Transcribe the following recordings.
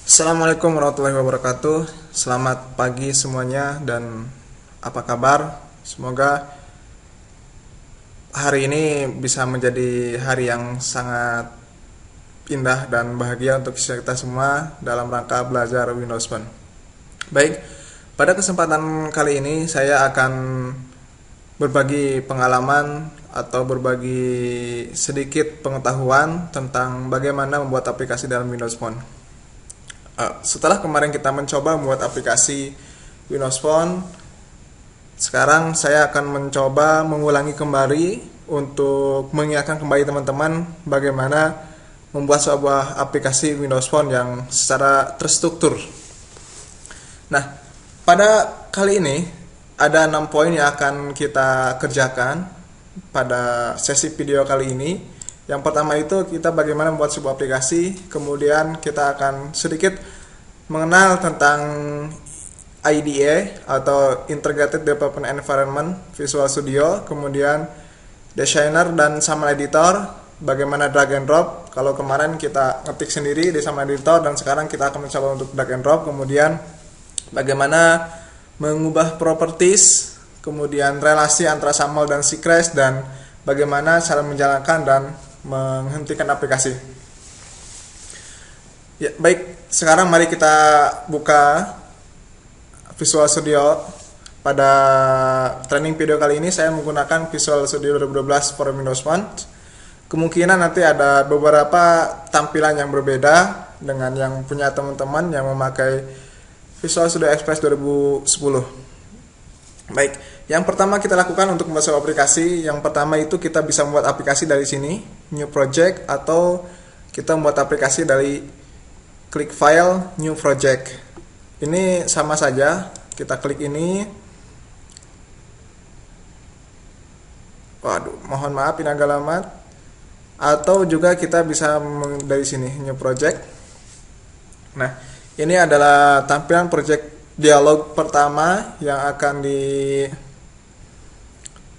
Assalamualaikum warahmatullahi wabarakatuh. Selamat pagi semuanya dan apa kabar? Semoga hari ini bisa menjadi hari yang sangat indah dan bahagia untuk kita semua dalam rangka belajar Windows Phone. Baik, pada kesempatan kali ini saya akan berbagi pengalaman atau berbagi sedikit pengetahuan tentang bagaimana membuat aplikasi dalam Windows Phone. Setelah kemarin kita mencoba membuat aplikasi Windows Phone, sekarang saya akan mencoba mengulangi kembali untuk mengingatkan kembali teman-teman bagaimana membuat sebuah aplikasi Windows Phone yang secara terstruktur. Nah, pada kali ini ada 6 poin yang akan kita kerjakan pada sesi video kali ini. Yang pertama itu kita bagaimana membuat sebuah aplikasi, kemudian kita akan sedikit mengenal tentang IDE atau Integrated Development Environment Visual Studio, kemudian Designer dan Summary Editor, bagaimana drag and drop. Kalau kemarin kita ngetik sendiri di Summary Editor dan sekarang kita akan mencoba untuk drag and drop, kemudian bagaimana mengubah properties, kemudian relasi antara SAML dan Secrets, dan bagaimana cara menjalankan dan menghentikan aplikasi. Ya, baik, sekarang mari kita buka Visual Studio. Pada training video kali ini saya menggunakan Visual Studio 2012 for Windows Phone. Kemungkinan nanti ada beberapa tampilan yang berbeda dengan yang punya teman-teman yang memakai Visual Studio Express 2010. Baik, yang pertama kita lakukan untuk membuat sebuah aplikasi, yang pertama itu kita bisa membuat aplikasi dari sini, New Project, atau kita membuat aplikasi dari klik File, New Project. Ini sama saja, kita klik ini. Waduh, mohon maaf ini agak lama. Atau juga kita bisa dari sini, New Project. Nah, ini adalah tampilan project dialog pertama yang akan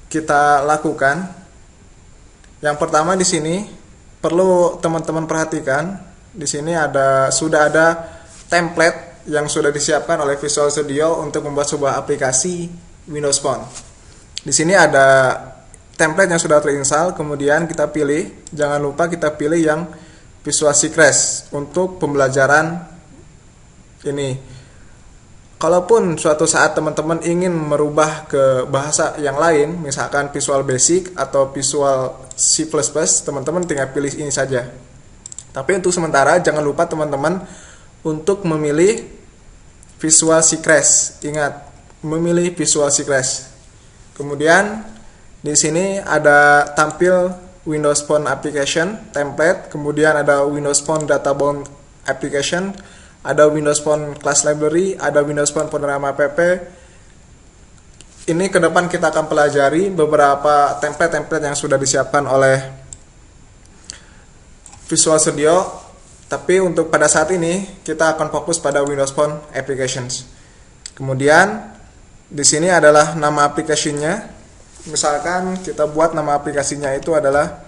kita lakukan. Yang pertama di sini perlu teman-teman perhatikan, di sini sudah ada template yang sudah disiapkan oleh Visual Studio untuk membuat sebuah aplikasi Windows Phone. Di sini ada template yang sudah terinstall, kemudian kita pilih, jangan lupa kita pilih yang Visual Secrets untuk pembelajaran ini. Kalaupun suatu saat teman-teman ingin merubah ke bahasa yang lain, misalkan Visual Basic atau Visual C++, teman-teman tinggal pilih ini saja. Tapi untuk sementara jangan lupa teman-teman untuk memilih Visual Secrets. Ingat, memilih Visual Secrets. Kemudian di sini ada tampil Windows Phone Application template, kemudian ada Windows Phone Databound Application, ada Windows Phone Class Library, ada Windows Phone Panorama app. Ini ke depan kita akan pelajari beberapa template-template yang sudah disiapkan oleh Visual Studio. Tapi untuk pada saat ini kita akan fokus pada Windows Phone Applications. Kemudian di sini adalah nama aplikasinya. Misalkan kita buat nama aplikasinya itu adalah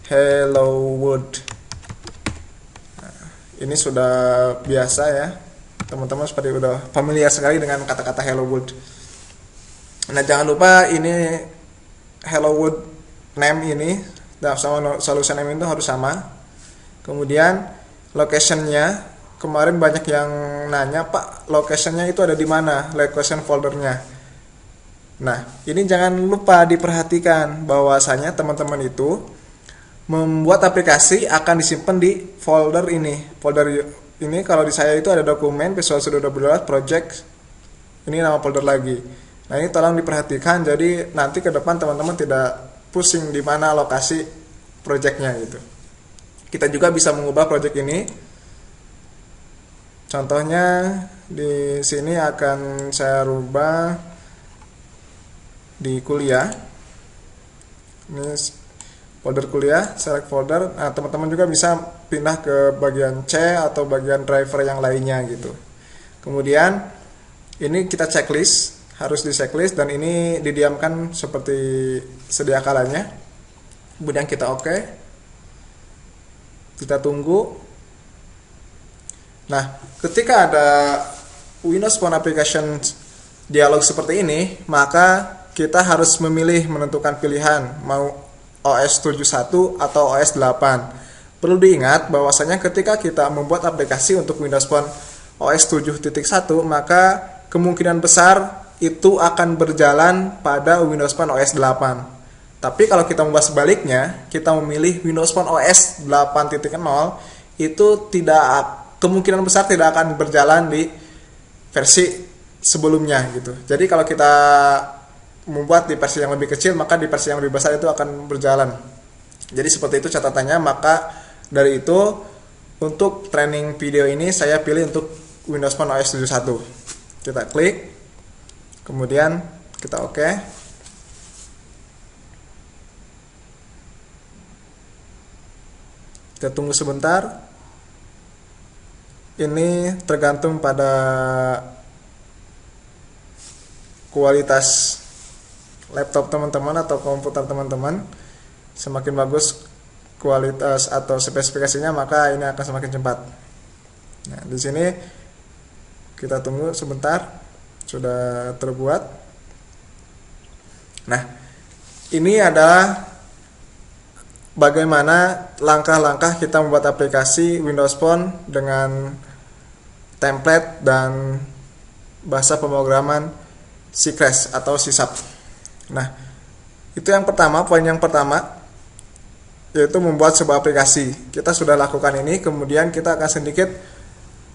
Hello World. Ini sudah biasa ya, teman-teman seperti udah familiar sekali dengan kata-kata Hello World. Nah, jangan lupa ini Hello World name ini sama solution name itu harus sama. Kemudian locationnya, kemarin banyak yang nanya, Pak, locationnya itu ada di mana, location foldernya. Nah, ini jangan lupa diperhatikan bahwasanya teman-teman itu membuat aplikasi akan disimpan di folder ini. Folder ini kalau di saya itu ada dokumen Visual Studio 2012 project. Ini nama folder lagi. Nah, ini tolong diperhatikan, jadi nanti ke depan teman-teman tidak pusing di mana lokasi projectnya gitu. Kita juga bisa mengubah project ini. Contohnya di sini akan saya rubah di kuliah. Ini folder kuliah, select folder. Nah, teman-teman juga bisa pindah ke bagian C atau bagian driver yang lainnya gitu. Kemudian ini kita checklist, harus di checklist, dan ini didiamkan seperti sedia kalanya. Kemudian kita oke. Kita tunggu. Nah, ketika ada Windows Phone Application dialog seperti ini, maka kita harus menentukan pilihan mau OS 71 atau OS 8. Perlu diingat bahwasanya ketika kita membuat aplikasi untuk Windows Phone OS 7.1, maka kemungkinan besar itu akan berjalan pada Windows Phone OS 8. Tapi kalau kita membuat sebaliknya, kita memilih Windows Phone OS 8.0, itu kemungkinan besar tidak akan berjalan di versi sebelumnya gitu. Jadi kalau kita membuat di versi yang lebih kecil, maka di versi yang lebih besar itu akan berjalan. Jadi seperti itu catatannya. Maka dari itu, untuk training video ini saya pilih untuk Windows Phone OS 71. Kita klik, kemudian kita oke. Kita tunggu sebentar. Ini tergantung pada kualitas laptop teman-teman atau komputer teman-teman. Semakin bagus kualitas atau spesifikasinya, maka ini akan semakin cepat. Nah, di sini kita tunggu sebentar, sudah terbuat. Nah, ini adalah bagaimana langkah-langkah kita membuat aplikasi Windows Phone dengan template dan bahasa pemrograman C# atau C#. Nah, itu yang pertama, poin yang pertama, yaitu membuat sebuah aplikasi. Kita sudah lakukan ini, kemudian kita akan sedikit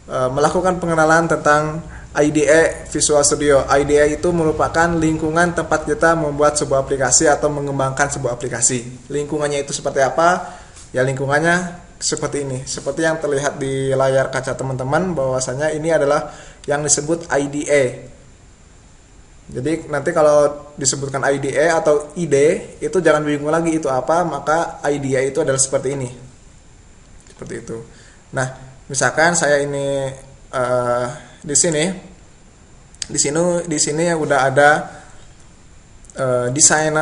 melakukan pengenalan tentang IDE Visual Studio. IDE itu merupakan lingkungan tempat kita membuat sebuah aplikasi atau mengembangkan sebuah aplikasi. Lingkungannya itu seperti apa? Ya, lingkungannya seperti ini. Seperti yang terlihat di layar kaca teman-teman, bahwasanya ini adalah yang disebut IDE. Jadi nanti kalau disebutkan IDE atau IDE, itu jangan bingung lagi itu apa, maka IDE itu adalah seperti ini. Seperti itu. Nah, misalkan saya ini di sini udah ada design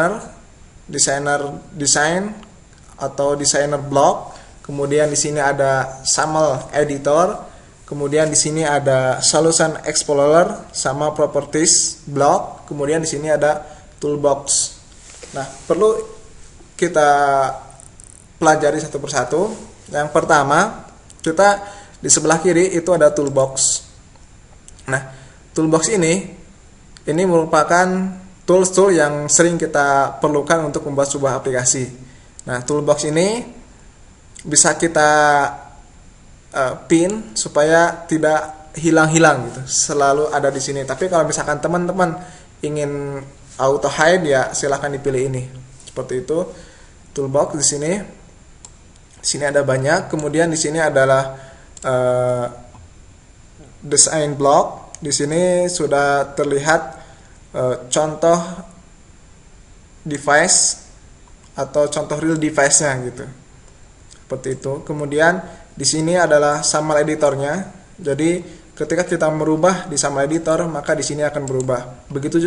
atau designer block, kemudian di sini ada SAML editor, kemudian di sini ada solution explorer sama properties block, kemudian di sini ada toolbox. Nah, perlu kita pelajari satu persatu. Yang pertama, kita di sebelah kiri itu ada toolbox. Nah, toolbox ini merupakan tools yang sering kita perlukan untuk membuat sebuah aplikasi. Nah, toolbox ini bisa kita pin supaya tidak hilang-hilang gitu, selalu ada di sini. Tapi kalau misalkan teman-teman ingin auto hide, ya silahkan dipilih ini. Seperti itu. Toolbox di sini. Di sini ada banyak. Kemudian di sini adalah design block. Di sini sudah terlihat contoh device atau contoh real device-nya gitu. Seperti itu. Kemudian di sini adalah SAML editornya. Jadi ketika kita merubah di SAML editor, maka di sini akan berubah. Begitu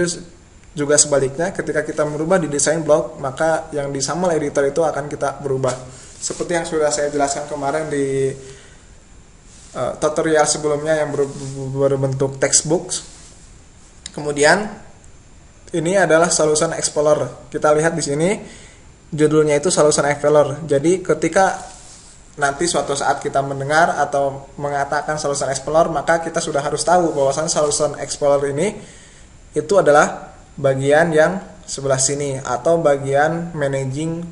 juga sebaliknya, ketika kita merubah di design block, maka yang di SAML editor itu akan kita berubah. Seperti yang sudah saya jelaskan kemarin di tutorial sebelumnya yang berbentuk textbook. Kemudian ini adalah Solution Explorer. Kita lihat di sini judulnya itu Solution Explorer. Jadi ketika nanti suatu saat kita mendengar atau mengatakan Solution Explorer, maka kita sudah harus tahu bahwasannya Solution Explorer ini itu adalah bagian yang sebelah sini atau bagian managing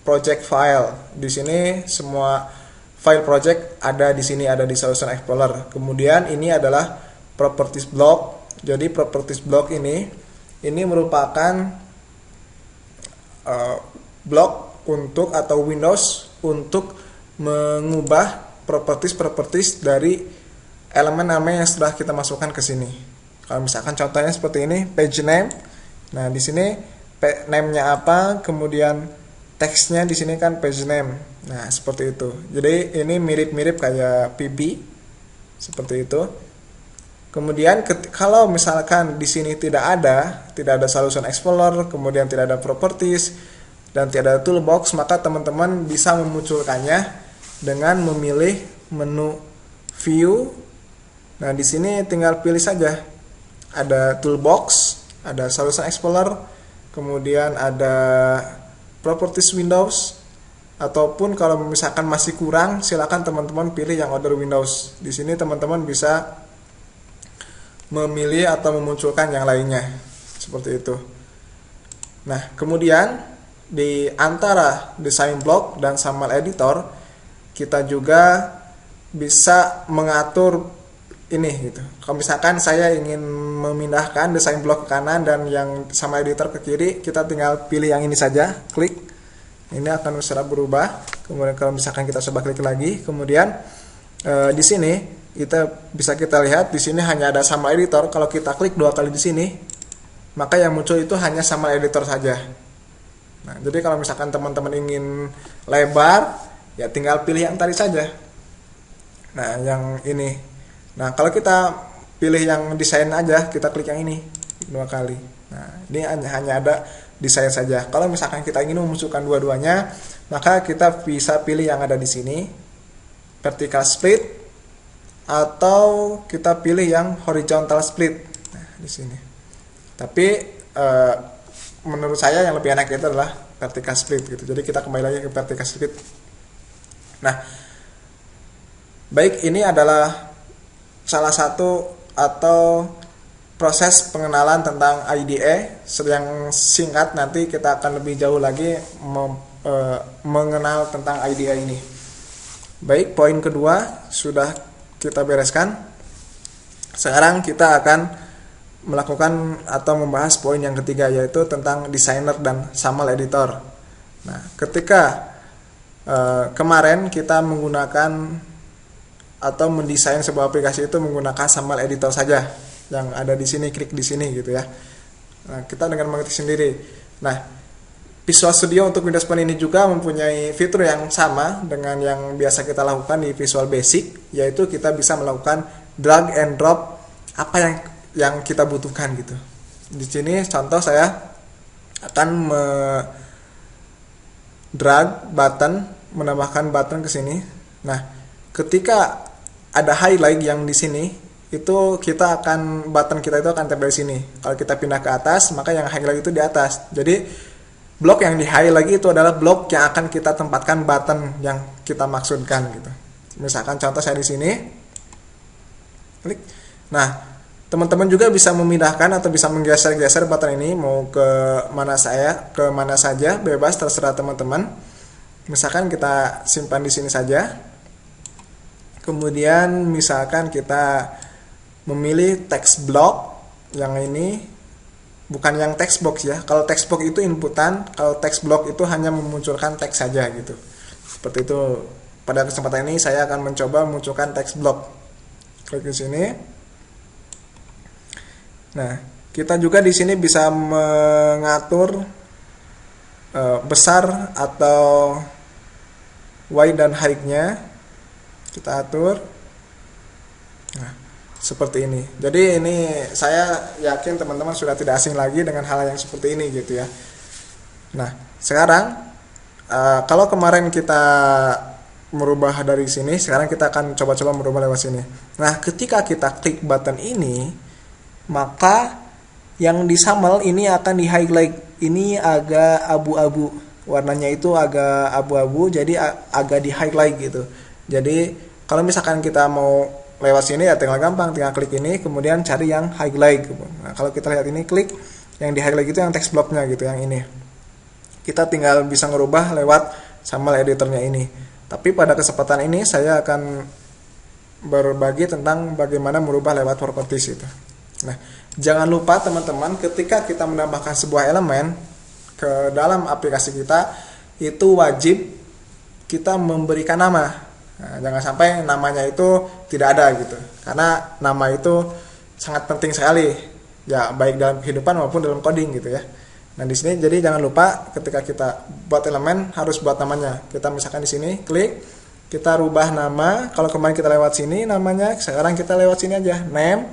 project file. Di sini semua file project ada di sini, ada di Solution Explorer. Kemudian ini adalah properties block. Jadi properties block ini merupakan blok untuk atau Windows untuk mengubah properties dari elemen-elemen yang sudah kita masukkan ke sini. Kalau misalkan contohnya seperti ini, page name. Nah, di sini name-nya apa, kemudian teksnya di sini kan page name. Nah, seperti itu. Jadi ini mirip-mirip kayak PB. Seperti itu. Kemudian kalau misalkan di sini tidak ada Solution Explorer, kemudian tidak ada properties dan tidak ada toolbox, maka teman-teman bisa memunculkannya dengan memilih menu view. Nah, di sini tinggal pilih saja. Ada toolbox, ada solution explorer, kemudian ada properties Windows, ataupun kalau misalkan masih kurang, silakan teman-teman pilih yang other Windows. Di sini teman-teman bisa memilih atau memunculkan yang lainnya, seperti itu. Nah, kemudian di antara design block dan SAML editor, kita juga bisa mengatur ini gitu. Kalau misalkan saya ingin memindahkan design block ke kanan dan yang sama editor ke kiri, kita tinggal pilih yang ini saja, klik. Ini akan segera berubah. Kemudian kalau misalkan kita coba klik lagi, kemudian di sini kita lihat di sini hanya ada sama editor. Kalau kita klik 2 kali di sini, maka yang muncul itu hanya sama editor saja. Nah, jadi kalau misalkan teman-teman ingin lebar, ya tinggal pilih yang tadi saja. Nah, yang ini. Nah, kalau kita pilih yang desain aja, kita klik yang ini 2 kali. Nah, ini hanya ada desain saja. Kalau misalkan kita ingin memunculkan dua-duanya, maka kita bisa pilih yang ada di sini, vertical split, atau kita pilih yang horizontal split. Nah, di sini. Tapi menurut saya yang lebih enak itu adalah vertical split gitu. Jadi kita kembali lagi ke vertical split. Nah, baik, ini adalah salah satu atau proses pengenalan tentang IDE yang singkat. Nanti kita akan lebih jauh lagi mengenal tentang IDE ini. Baik, poin kedua sudah kita bereskan. Sekarang kita akan melakukan atau membahas poin yang ketiga, yaitu tentang designer dan SAML editor. Nah, ketika kemarin kita menggunakan atau mendesain sebuah aplikasi itu menggunakan SAML editor saja, yang ada di sini, klik di sini gitu ya. Nah, kita dengan mengetik sendiri. Nah, Visual Studio untuk Windows Phone ini juga mempunyai fitur yang sama dengan yang biasa kita lakukan di Visual Basic, yaitu kita bisa melakukan drag and drop apa yang kita butuhkan gitu. Di sini contoh saya akan drag button, menambahkan button ke sini. Nah, ketika ada highlight yang di sini, itu button kita itu akan tempel di sini. Kalau kita pindah ke atas, maka yang highlight itu di atas. Jadi blok yang di highlight itu adalah blok yang akan kita tempatkan button yang kita maksudkan gitu. Misalkan contoh saya di sini, klik. Nah, teman-teman juga bisa memindahkan atau bisa menggeser-geser button ini mau ke mana saja, bebas, terserah teman-teman. Misalkan kita simpan di sini saja. Kemudian misalkan kita memilih text block yang ini, bukan yang text box ya. Kalau text box itu inputan, kalau text block itu hanya memunculkan teks saja gitu. Seperti itu. Pada kesempatan ini saya akan mencoba memunculkan text block. Klik di sini. Nah, kita juga di sini bisa mengatur besar atau wide dan height-nya. Kita atur. Nah, seperti ini. Jadi ini saya yakin teman-teman sudah tidak asing lagi dengan hal yang seperti ini gitu ya. Nah, sekarang kalau kemarin kita merubah dari sini, sekarang kita akan coba-coba merubah lewat sini. Nah, ketika kita klik button ini, maka yang di SAML ini akan di highlight. Ini agak abu-abu, warnanya itu agak abu-abu, jadi agak di highlight gitu. Jadi kalau misalkan kita mau lewat sini ya tinggal klik ini, kemudian cari yang highlight. Nah, kalau kita lihat ini, klik yang di highlight itu yang text blocknya gitu, yang ini. Kita tinggal bisa ngerubah lewat SAML editornya ini. Tapi pada kesempatan ini saya akan berbagi tentang bagaimana merubah lewat properties itu. Nah, jangan lupa teman-teman, ketika kita menambahkan sebuah elemen ke dalam aplikasi kita, itu wajib kita memberikan nama. Nah, jangan sampai namanya itu tidak ada gitu, karena nama itu sangat penting sekali ya, baik dalam kehidupan maupun dalam coding gitu ya. Nah, di sini jadi jangan lupa ketika kita buat elemen harus buat namanya. Kita misalkan di sini klik, kita rubah nama. Kalau kemarin kita lewat sini namanya, sekarang kita lewat sini aja, name.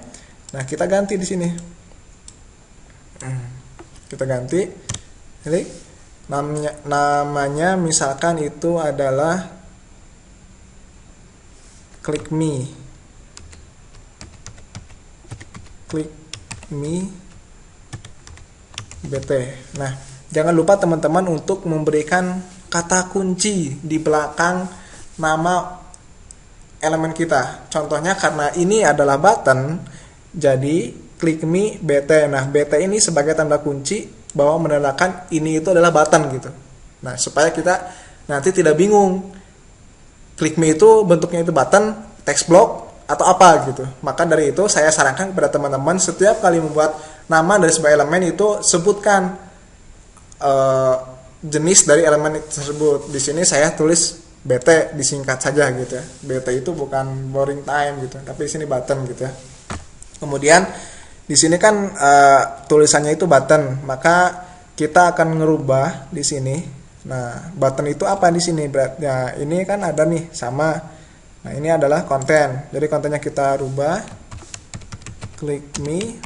Nah, kita ganti di sini. Kita ganti. Klik. Namanya misalkan itu adalah click me. click me bt. Nah, jangan lupa teman-teman untuk memberikan kata kunci di belakang nama elemen kita. Contohnya karena ini adalah button, jadi click me bt. Nah, bt ini sebagai tanda kunci bahwa menandakan ini itu adalah button gitu. Nah, supaya kita nanti tidak bingung. Click me itu bentuknya itu button, text block, atau apa gitu. Maka dari itu saya sarankan kepada teman-teman setiap kali membuat nama dari sebuah elemen itu sebutkan jenis dari elemen tersebut. Di sini saya tulis BT disingkat saja gitu ya. BT itu bukan boring time gitu, tapi di sini button gitu ya. Kemudian di sini kan tulisannya itu button, maka kita akan ngerubah di sini. Nah, button itu apa di sini? Ya, ini kan ada nih sama. Nah, ini adalah konten. Jadi kontennya kita rubah. Click me,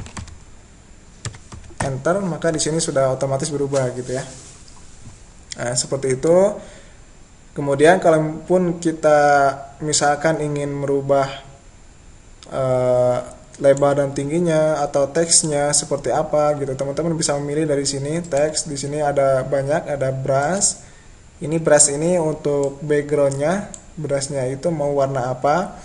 enter, maka di sini sudah otomatis berubah gitu ya. Nah, seperti itu. Kemudian kalaupun kita misalkan ingin merubah lebar dan tingginya atau teksnya seperti apa gitu, teman-teman bisa memilih dari sini teks. Di sini ada banyak, ada brush. Ini brush ini untuk backgroundnya. Brushnya itu mau warna apa?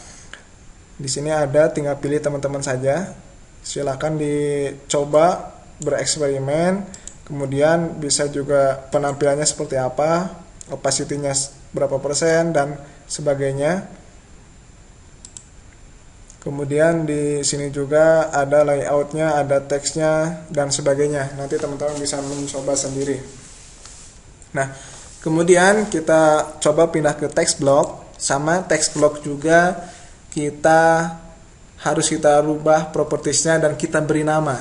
Di sini ada, tinggal pilih teman-teman saja. Silakan dicoba bereksperimen. Kemudian bisa juga penampilannya seperti apa, opacity-nya berapa persen dan sebagainya. Kemudian di sini juga ada layoutnya, ada teksnya dan sebagainya. Nanti teman-teman bisa mencoba sendiri. Nah, kemudian kita coba pindah ke text block. Sama text block juga kita harus kita rubah propertiesnya dan kita beri nama.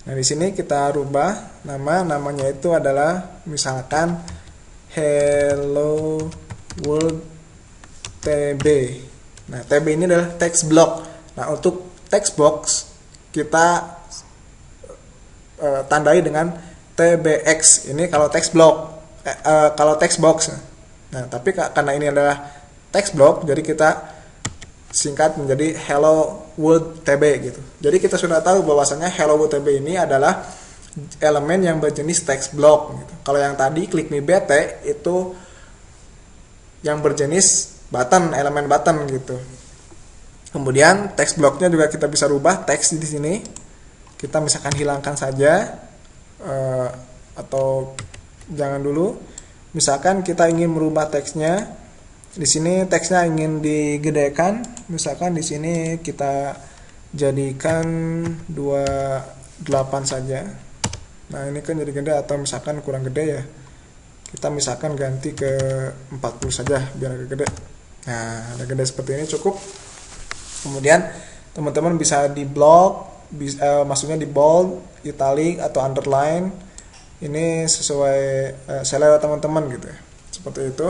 Nah, di sini kita rubah namanya itu adalah misalkan Hello World TB. Nah, TB ini adalah text block. Nah, untuk text box kita tandai dengan TBX. Ini kalau text block, kalau text box. Nah, tapi karena ini adalah text block, jadi kita singkat menjadi Hello World TB gitu. Jadi kita sudah tahu bahwasanya Hello World TB ini adalah elemen yang berjenis text block gitu. Kalau yang tadi click me bt itu yang berjenis button, elemen button gitu. Kemudian text blocknya juga kita bisa rubah teks di sini. Kita misalkan hilangkan saja atau jangan dulu. Misalkan kita ingin merubah teksnya. Di sini teksnya ingin digedekan. Misalkan di sini kita jadikan 28 saja. Nah, ini kan jadi gede atau misalkan kurang gede ya. Kita misalkan ganti ke 40 saja biar agak gede. Nah, ada gede seperti ini cukup. Kemudian teman-teman bisa di block, maksudnya di bold, italic atau underline. Ini sesuai selera teman-teman gitu ya. Seperti itu.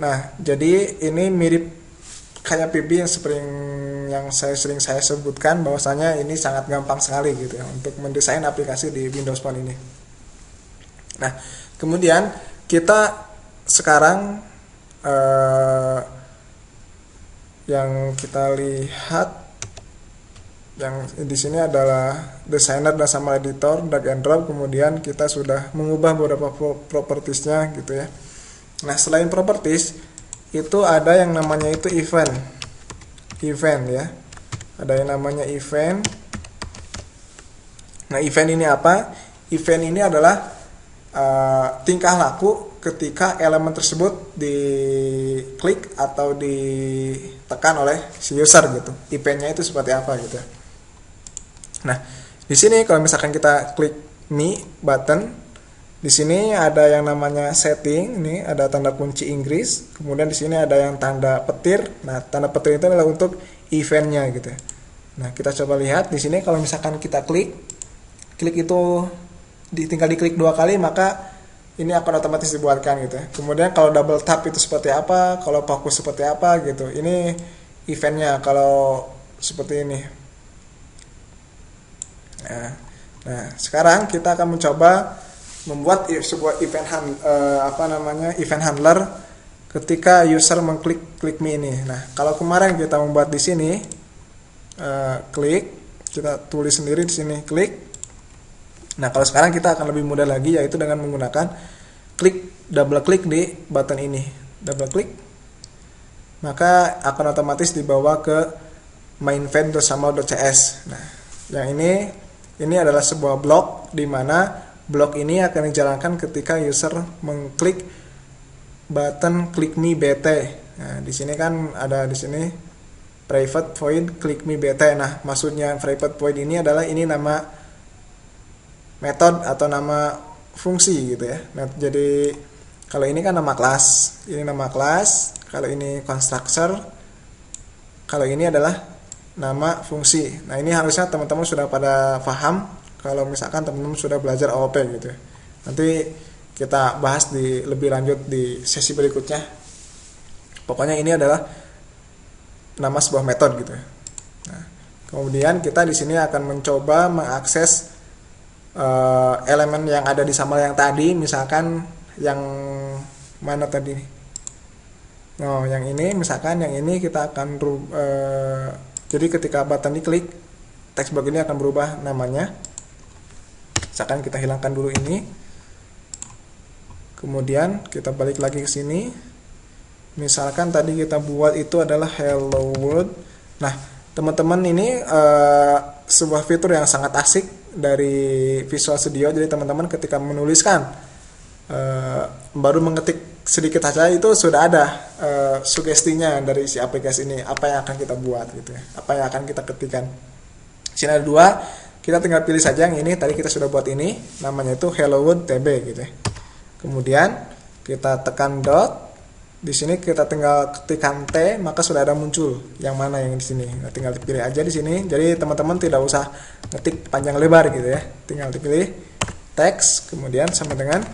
Nah, jadi ini mirip kayak PB yang sering saya sebutkan, bahwasanya ini sangat gampang sekali gitu ya untuk mendesain aplikasi di Windows Phone ini. Nah, kemudian kita sekarang yang kita lihat yang di sini adalah designer dan sama editor, drag and drop. Kemudian kita sudah mengubah beberapa propertiesnya gitu ya. Nah, selain properties itu ada yang namanya itu event ya. Ada yang namanya event. Nah, event ini apa? Event ini adalah tingkah laku ketika elemen tersebut diklik atau ditekan oleh si user gitu. Eventnya itu seperti apa gitu. Nah, di sini kalau misalkan kita klik me button, di sini ada yang namanya setting, ini ada tanda kunci Inggris, kemudian di sini ada yang tanda petir. Nah, tanda petir itu adalah untuk eventnya gitu. Nah, kita coba lihat di sini kalau misalkan kita klik itu tinggal diklik 2 kali, maka ini akan otomatis dibuatkan gitu ya. Kemudian kalau double tap itu seperti apa, kalau fokus seperti apa gitu. Ini eventnya kalau seperti ini. Nah, sekarang kita akan mencoba membuat sebuah event handler ketika user mengklik me ini. Nah, kalau kemarin kita membuat di sini, klik, kita tulis sendiri di sini, klik. Nah, kalau sekarang kita akan lebih mudah lagi, yaitu dengan menggunakan double klik di button ini, double klik, maka akan otomatis dibawa ke mainfan.samal.cs. Nah, yang ini adalah sebuah blok, di mana blok ini akan dijalankan ketika user mengklik button click me bt. Nah, di sini kan ada di sini private void click me bt. Nah, maksudnya private void ini adalah ini nama metode atau nama fungsi gitu ya. Nah, jadi kalau ini kan nama kelas, ini nama kelas, kalau ini constructor, kalau ini adalah nama fungsi. Nah, ini harusnya teman-teman sudah pada paham kalau misalkan teman-teman sudah belajar OOP gitu ya. Nanti kita bahas lebih lanjut di sesi berikutnya. Pokoknya ini adalah nama sebuah metode gitu ya. Nah, kemudian kita di sini akan mencoba mengakses elemen yang ada di samal yang tadi, misalkan yang mana tadi nih? Oh, yang ini, misalkan yang ini kita akan jadi ketika button diklik, text box ini akan berubah namanya. Misalkan kita hilangkan dulu ini. Kemudian kita balik lagi ke sini. Misalkan tadi kita buat itu adalah hello world. Nah, teman-teman, ini sebuah fitur yang sangat asik dari Visual Studio. Jadi teman-teman ketika menuliskan baru mengetik sedikit saja itu sudah ada sugestinya dari si aplikasi ini, apa yang akan kita buat gitu ya, apa yang akan kita ketikkan. Sini ada dua, kita tinggal pilih saja yang ini. Tadi kita sudah buat ini, namanya itu hello world tb gitu ya. Kemudian kita tekan dot. Di sini kita tinggal ketikkan T, maka sudah ada muncul yang mana yang di sini. Nah, tinggal dipilih aja di sini. Jadi teman-teman tidak usah ngetik panjang lebar gitu ya. Tinggal dipilih teks, kemudian sama dengan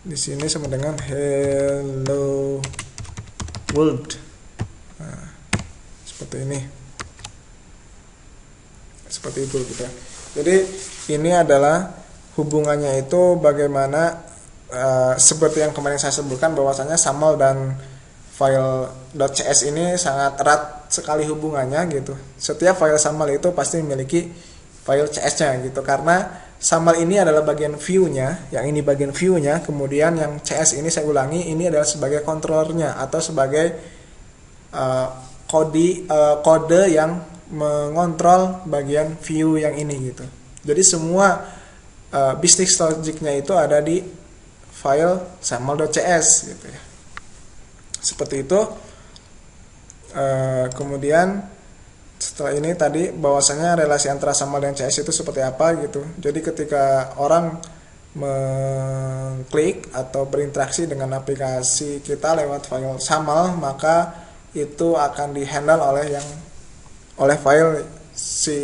di sini sama dengan hello world. Nah, seperti ini. Seperti itu gitu ya. Jadi ini adalah hubungannya itu bagaimana seperti yang kemarin saya sebutkan bahwasanya SAML dan file .cs ini sangat erat sekali hubungannya gitu. Setiap file SAML itu pasti memiliki file CS-nya gitu, karena SAML ini adalah bagian view-nya, yang ini bagian view-nya, kemudian yang CS ini saya ulangi, ini adalah sebagai controller-nya atau sebagai kode yang mengontrol bagian view yang ini gitu. Jadi semua business logic-nya itu ada di file samal.cs gitu ya. Seperti itu. Kemudian setelah ini tadi bahwasanya relasi antara samal dan cs itu seperti apa gitu. Jadi ketika orang mengklik atau berinteraksi dengan aplikasi kita lewat file samal, maka itu akan dihandle oleh file si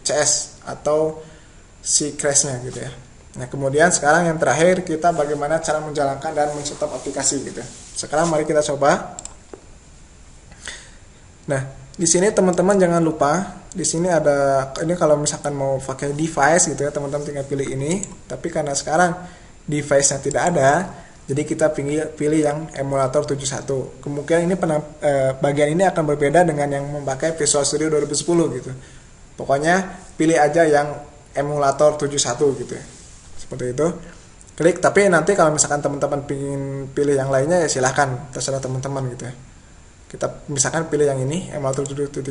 cs atau si crash-nya gitu ya. Nah, kemudian sekarang yang terakhir, kita bagaimana cara menjalankan dan men-setup aplikasi gitu. Sekarang mari kita coba. Nah, di sini teman-teman jangan lupa, di sini ada, ini kalau misalkan mau pakai device gitu ya, teman-teman tinggal pilih ini. Tapi karena sekarang device-nya tidak ada, jadi kita pilih yang emulator 71. Kemungkinan ini bagian ini akan berbeda dengan yang memakai Visual Studio 2010 gitu. Pokoknya pilih aja yang emulator 71 gitu ya. Seperti itu, klik. Tapi nanti kalau misalkan teman-teman ingin pilih yang lainnya ya silahkan, terserah teman-teman gitu ya. Kita misalkan pilih yang ini emulator 7.1,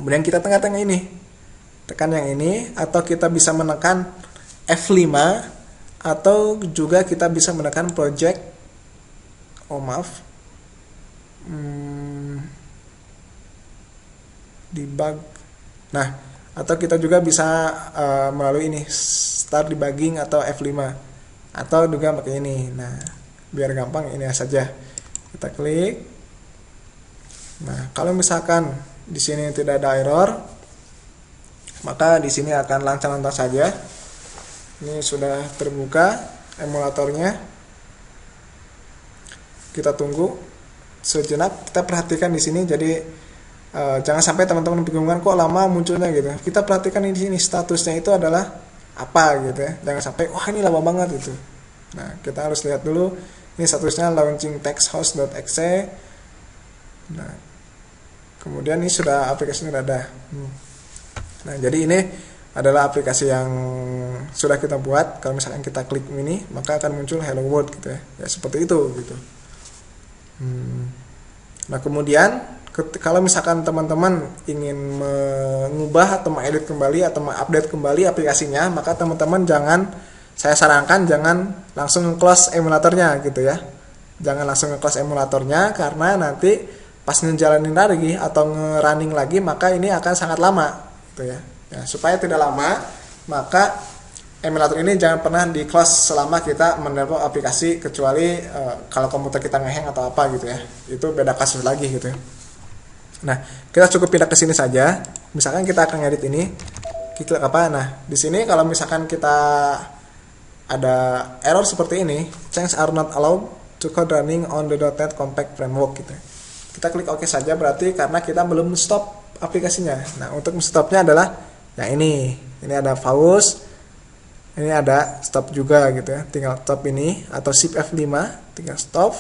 kemudian kita tekan ini, tekan yang ini, atau kita bisa menekan F5, atau juga kita bisa menekan project debug. Nah, atau kita juga bisa melalui ini start debugging atau F5, atau juga pakai ini. Nah, biar gampang ini saja kita klik. Nah, kalau misalkan di sini tidak ada error, maka di sini akan lancar-lancar saja. Ini sudah terbuka emulatornya. Kita tunggu sejenak, kita perhatikan di sini. Jadi jangan sampai teman-teman bingungan kok lama munculnya gitu. Kita perhatikan di sini statusnya itu adalah apa gitu ya. Jangan sampai wah ini lama banget gitu. Nah, kita harus lihat dulu ini statusnya launching text host.exe. Nah, kemudian ini sudah aplikasinya sudah ada. Nah, jadi ini adalah aplikasi yang sudah kita buat. Kalau misalkan kita klik ini, maka akan muncul Hello World gitu ya. Ya seperti itu gitu. Nah, kemudian kalau misalkan teman-teman ingin mengubah atau mengedit kembali atau mengupdate kembali aplikasinya, maka teman-teman saya sarankan jangan langsung close emulatornya gitu ya. Jangan langsung close emulatornya, karena nanti pas ngejalanin lagi atau nge-running lagi, maka ini akan sangat lama gitu ya. Ya, supaya tidak lama, maka emulator ini jangan pernah di close selama kita mendownload aplikasi, kecuali kalau komputer kita ngehang atau apa gitu ya. Itu beda kasus lagi gitu ya. Nah, kita cukup pindah ke sini saja. Misalkan kita akan ngedit ini, klik apa? Nah, di sini kalau misalkan kita ada error seperti ini, changes are not allowed to code running on the .NET Compact Framework gitu. Kita klik OK saja, berarti karena kita belum stop aplikasinya. Nah, untuk stopnya adalah yang ini. Ini ada pause, ini ada stop juga gitu ya. Tinggal stop ini atau Shift F5, tinggal stop.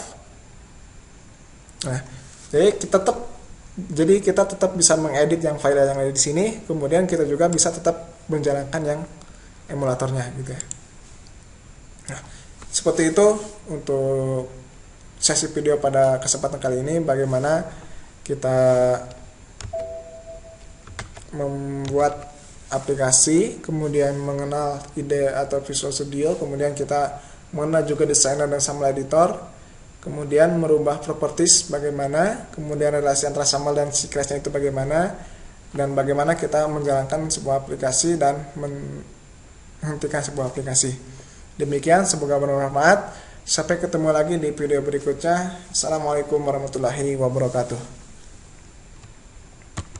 Nah, jadi kita tetap bisa mengedit yang file yang ada di sini, kemudian kita juga bisa tetap menjalankan yang emulatornya gitu ya. Nah, seperti itu untuk sesi video pada kesempatan kali ini, bagaimana kita membuat aplikasi, kemudian mengenal ide atau Visual Studio, kemudian kita mengenal juga desainer dan sampel editor, kemudian merubah properties bagaimana, kemudian relasi antara sampel dan si class-nya itu bagaimana, dan bagaimana kita menjalankan sebuah aplikasi dan menghentikan sebuah aplikasi. Demikian, semoga bermanfaat. Sampai ketemu lagi di video berikutnya. Assalamualaikum warahmatullahi wabarakatuh.